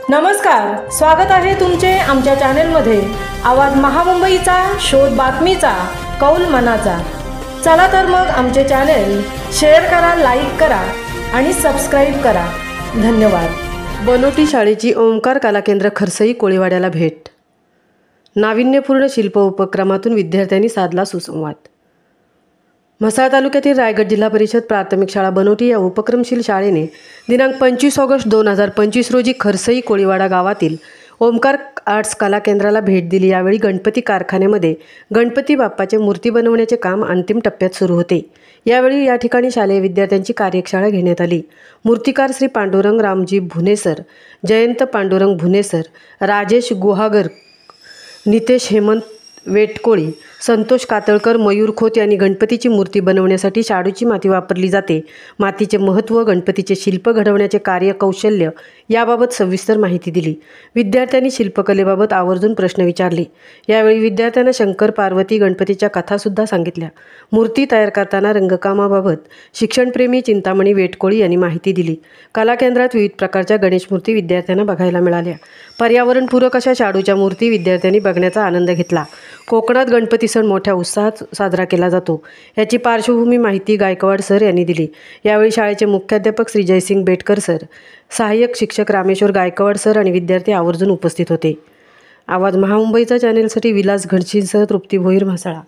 नमस्कार, स्वागत आहे तुमचे आमच्या चॅनलमध्ये। आवाज महामुंबईचा, शोध बातमीचा, कौल मनाचा। चला तर मग आमचे चॅनल शेअर करा, लाईक करा आणि सबस्क्राइब करा। धन्यवाद। बनोटी शाळेची ओंकार कला केंद्र खरसई कोळीवाड्याला भेट। नाविन्यपूर्ण शिल्प उपक्रमातून विद्यार्थ्यांनी साधला सुसंवाद। म्हसळा तालुक्यातील रायगड जिल्हा परिषद प्राथमिक शाळा बनोटी या उपक्रमशील शाळेने दिनांक 25 ऑगस्ट 2025 रोजी खरसई कोळीवाडा गावातील ओंकार आर्ट्स कला केंद्राला भेट दिली। यावेळी गणपती कारखान्यामध्ये गणपती बाप्पाचे मूर्ती बनवण्याचे काम अंतिम टप्प्यात सुरू होते। यावेळी या ठिकाणी शालेय विद्यार्थ्यांची कार्यशाळा घेण्यात आली। मूर्तिकार श्री पांडुरंग रामजी भुनेसर, जयंत पांडुरंग भुनेसर, राजेश गुहागर, नितेश हेमंत वेटकोळी, संतोष कातळकर, मयूर खोत यांनी गणपतीची मूर्ती बनवण्यासाठी शाडूची माती वापरली जाते, मातीचे महत्त्व, गणपतीचे शिल्प घडवण्याचे कार्यकौशल्य याबाबत सविस्तर माहिती दिली। विद्यार्थ्यांनी शिल्पकलेबाबत आवर्जून प्रश्न विचारले। यावेळी विद्यार्थ्यांना शंकर पार्वती गणपतीच्या कथासुद्धा सांगितल्या। मूर्ती तयार करताना रंगकामाबाबत शिक्षणप्रेमी चिंतामणी वेटकोळी यांनी माहिती दिली। कला केंद्रात विविध प्रकारच्या गणेश मूर्ती विद्यार्थ्यांना बघायला मिळाल्या। पर्यावरणपूरक अशा शाडूच्या मूर्ती विद्यार्थ्यांनी बघण्याचा आनंद घेतला। कोकणात गणपती सण मोठ्या उत्साहात साजरा केला जातो, याची पार्श्वभूमी माहिती गायकवाड सर यांनी दिली। यावेळी शाळेचे मुख्याध्यापक श्री जयसिंग बेटकर सर, सहाय्यक शिक्षक रामेश्वर गायकवाड सर आणि विद्यार्थी आवर्जून उपस्थित होते। आवाज महामुंबईचा चॅनेलसाठी विलास घनशींसह तृप्ती भोईर, म्हसळा।